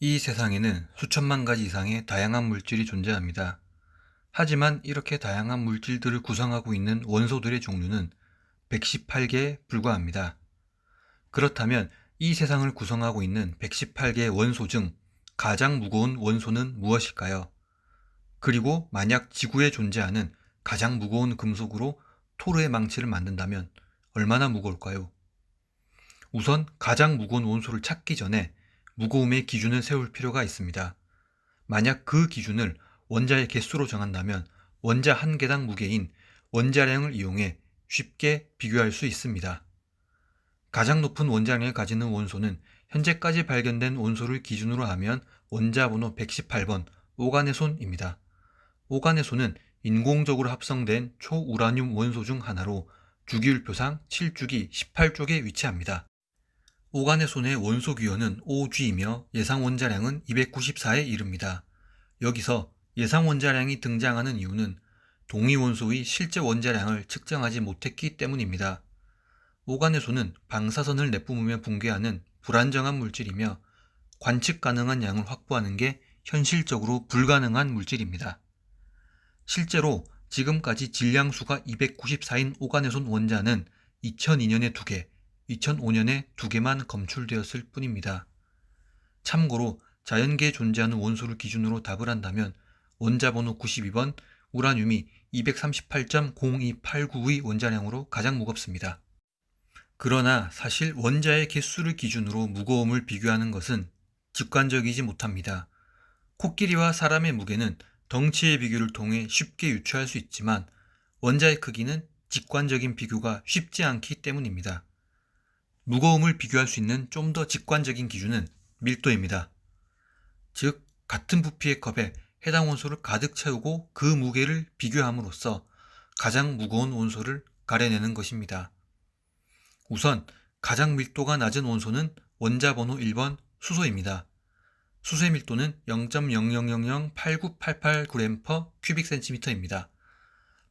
이 세상에는 수천만 가지 이상의 다양한 물질이 존재합니다. 하지만 이렇게 다양한 물질들을 구성하고 있는 원소들의 종류는 118개에 불과합니다. 그렇다면 이 세상을 구성하고 있는 118개의 원소 중 가장 무거운 원소는 무엇일까요? 그리고 만약 지구에 존재하는 가장 무거운 금속으로 토르의 망치를 만든다면 얼마나 무거울까요? 우선 가장 무거운 원소를 찾기 전에 무거움의 기준을 세울 필요가 있습니다. 만약 그 기준을 원자의 개수로 정한다면 원자 한 개당 무게인 원자량을 이용해 쉽게 비교할 수 있습니다. 가장 높은 원자량을 가지는 원소는 현재까지 발견된 원소를 기준으로 하면 원자 번호 118번 오가네손입니다. 오가네손은 인공적으로 합성된 초우라늄 원소 중 하나로 주기율표상 7주기 18쪽에 위치합니다. 오가네손의 원소 기호는 OG이며 예상 원자량은 294에 이릅니다. 여기서 예상 원자량이 등장하는 이유는 동위 원소의 실제 원자량을 측정하지 못했기 때문입니다. 오가네손은 방사선을 내뿜으며 붕괴하는 불안정한 물질이며 관측 가능한 양을 확보하는 게 현실적으로 불가능한 물질입니다. 실제로 지금까지 질량수가 294인 오가네손 원자는 2002년에 2개, 2005년에 2개만 검출되었을 뿐입니다. 참고로 자연계에 존재하는 원소를 기준으로 답을 한다면 원자 번호 92번 우라늄이 238.02899의 원자량으로 가장 무겁습니다. 그러나 사실 원자의 개수를 기준으로 무거움을 비교하는 것은 직관적이지 못합니다. 코끼리와 사람의 무게는 덩치의 비교를 통해 쉽게 유추할 수 있지만 원자의 크기는 직관적인 비교가 쉽지 않기 때문입니다. 무거움을 비교할 수 있는 좀 더 직관적인 기준은 밀도입니다. 즉, 같은 부피의 컵에 해당 원소를 가득 채우고 그 무게를 비교함으로써 가장 무거운 원소를 가려내는 것입니다. 우선 가장 밀도가 낮은 원소는 원자 번호 1번 수소입니다. 수소의 밀도는 0.00089889g/큐빅센티미터입니다.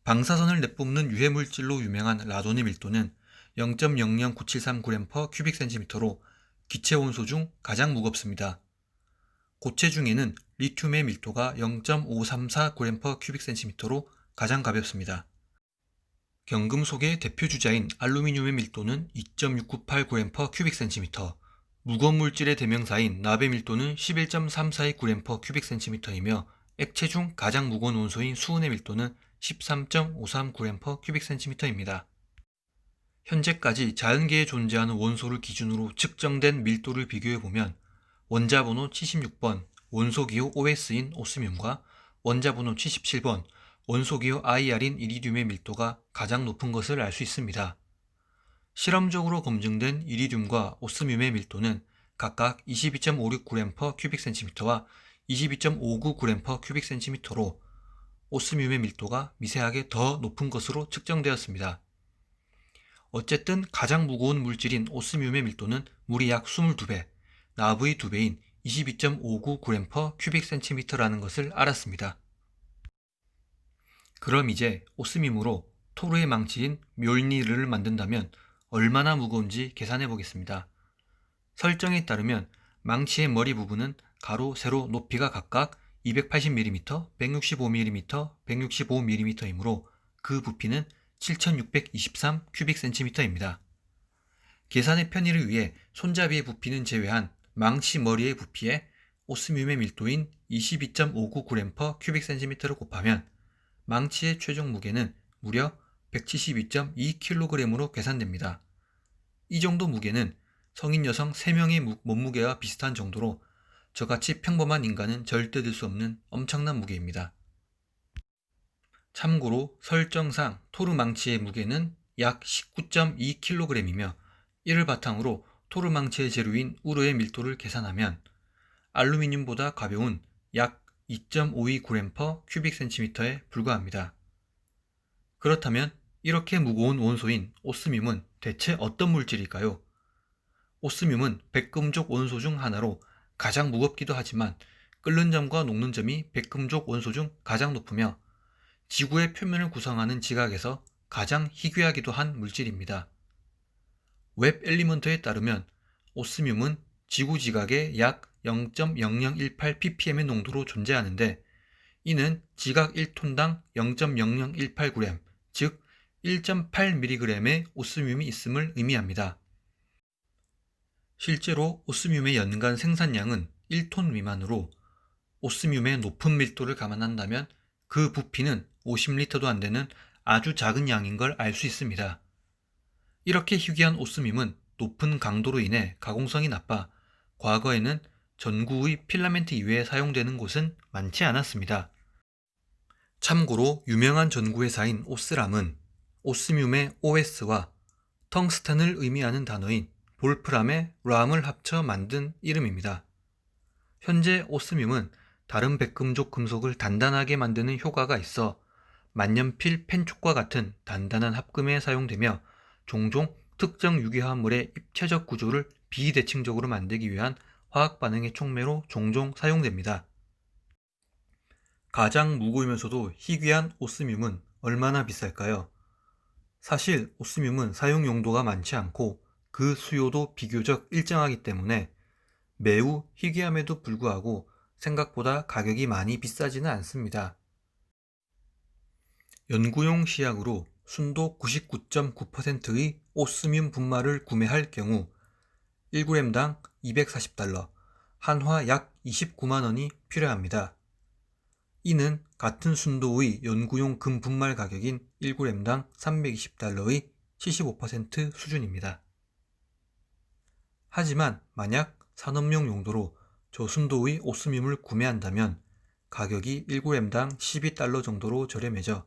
방사선을 내뿜는 유해물질로 유명한 라돈의 밀도는 0.00973g/큐빅센티미터로 기체 원소 중 가장 무겁습니다. 고체 중에는 리튬의 밀도가 0.534g/큐빅센티미터로 가장 가볍습니다. 경금속의 대표 주자인 알루미늄의 밀도는 2.698g/큐빅센티미터, 무거운 물질의 대명사인 납의 밀도는 11.342g/큐빅센티미터이며 액체 중 가장 무거운 원소인 수은의 밀도는 13.53g/큐빅센티미터입니다. 현재까지 자연계에 존재하는 원소를 기준으로 측정된 밀도를 비교해보면 원자 번호 76번 원소기호 OS인 오스뮴과 원자 번호 77번 원소기호 IR인 이리듐의 밀도가 가장 높은 것을 알 수 있습니다. 실험적으로 검증된 이리듐과 오스뮴의 밀도는 각각 22.56g/큐빅센티미터와 22.59g/큐빅센티미터로 오스뮴의 밀도가 미세하게 더 높은 것으로 측정되었습니다. 어쨌든 가장 무거운 물질인 오스뮴의 밀도는 물이 약 22배, 납의 2배인 22.59g/큐빅센티미터라는 것을 알았습니다. 그럼 이제 오스뮴으로 토르의 망치인 묠니르를 만든다면 얼마나 무거운지 계산해 보겠습니다. 설정에 따르면 망치의 머리 부분은 가로, 세로 높이가 각각 280mm, 165mm, 165mm이므로 그 부피는 7623 큐빅센티미터입니다. 계산의 편의를 위해 손잡이의 부피는 제외한 망치 머리의 부피에 오스뮴의 밀도인 22.59g/큐빅센티미터를 곱하면 망치의 최종 무게는 무려 172.2kg으로 계산됩니다. 이 정도 무게는 성인 여성 3명의 몸무게와 비슷한 정도로 저같이 평범한 인간은 절대 들 수 없는 엄청난 무게입니다. 참고로 설정상 토르 망치의 무게는 약 19.2kg이며 이를 바탕으로 토르 망치의 재료인 우르의 밀도를 계산하면 알루미늄보다 가벼운 약 2.52g/큐빅센티미터에 불과합니다. 그렇다면 이렇게 무거운 원소인 오스뮴은 대체 어떤 물질일까요? 오스뮴은 백금족 원소 중 하나로 가장 무겁기도 하지만 끓는 점과 녹는 점이 백금족 원소 중 가장 높으며 지구의 표면을 구성하는 지각에서 가장 희귀하기도 한 물질입니다. 웹 엘리먼트에 따르면 오스뮴은 지구 지각의 약 0.0018ppm의 농도로 존재하는데 이는 지각 1톤당 0.0018g, 즉 1.8mg의 오스뮴이 있음을 의미합니다. 실제로 오스뮴의 연간 생산량은 1톤 미만으로 오스뮴의 높은 밀도를 감안한다면 그 부피는 50리터도 안 되는 아주 작은 양인 걸 알 수 있습니다. 이렇게 희귀한 오스뮴은 높은 강도로 인해 가공성이 나빠 과거에는 전구의 필라멘트 이외에 사용되는 곳은 많지 않았습니다. 참고로 유명한 전구 회사인 오스람은 오스뮴의 OS와 텅스텐을 의미하는 단어인 볼프람의 람을 합쳐 만든 이름입니다. 현재 오스뮴은 다른 백금족 금속을 단단하게 만드는 효과가 있어 만년필 펜촉과 같은 단단한 합금에 사용되며 종종 특정 유기화합물의 입체적 구조를 비대칭적으로 만들기 위한 화학 반응의 촉매로 종종 사용됩니다. 가장 무거우면서도 희귀한 오스뮴은 얼마나 비쌀까요? 사실 오스뮴은 사용 용도가 많지 않고 그 수요도 비교적 일정하기 때문에 매우 희귀함에도 불구하고 생각보다 가격이 많이 비싸지는 않습니다. 연구용 시약으로 순도 99.9%의 오스뮴 분말을 구매할 경우 1g당 240달러, 한화 약 29만원이 필요합니다. 이는 같은 순도의 연구용 금 분말 가격인 1g당 320달러의 75% 수준입니다. 하지만 만약 산업용 용도로 저순도의 오스뮴을 구매한다면 가격이 1g당 12달러 정도로 저렴해져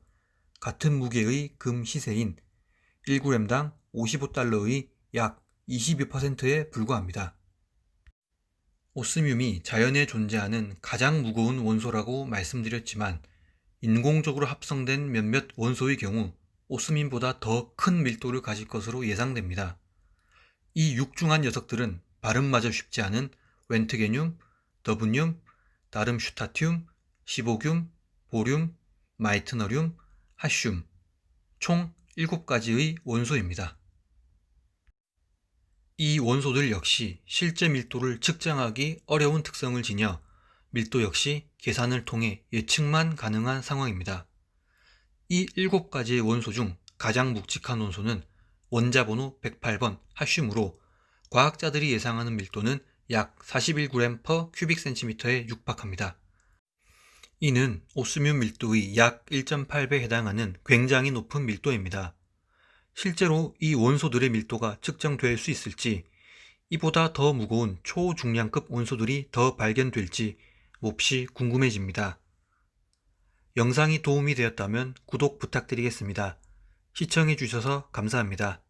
같은 무게의 금 시세인 1g당 55달러의 약 22%에 불과합니다. 오스뮴이 자연에 존재하는 가장 무거운 원소라고 말씀드렸지만 인공적으로 합성된 몇몇 원소의 경우 오스뮴보다 더 큰 밀도를 가질 것으로 예상됩니다. 이 육중한 녀석들은 발음마저 쉽지 않은 웬트게늄, 더브늄, 다름슈타튬, 시보듐, 보륨, 마이트너륨, 하슘 총 7가지의 원소입니다. 이 원소들 역시 실제 밀도를 측정하기 어려운 특성을 지녀 밀도 역시 계산을 통해 예측만 가능한 상황입니다. 이 7가지의 원소 중 가장 묵직한 원소는 원자번호 108번 하슘으로 과학자들이 예상하는 밀도는 약 41g/cm에 육박합니다. 이는 오스뮴 밀도의 약 1.8배에 해당하는 굉장히 높은 밀도입니다. 실제로 이 원소들의 밀도가 측정될 수 있을지, 이보다 더 무거운 초중량급 원소들이 더 발견될지 몹시 궁금해집니다. 영상이 도움이 되었다면 구독 부탁드리겠습니다. 시청해주셔서 감사합니다.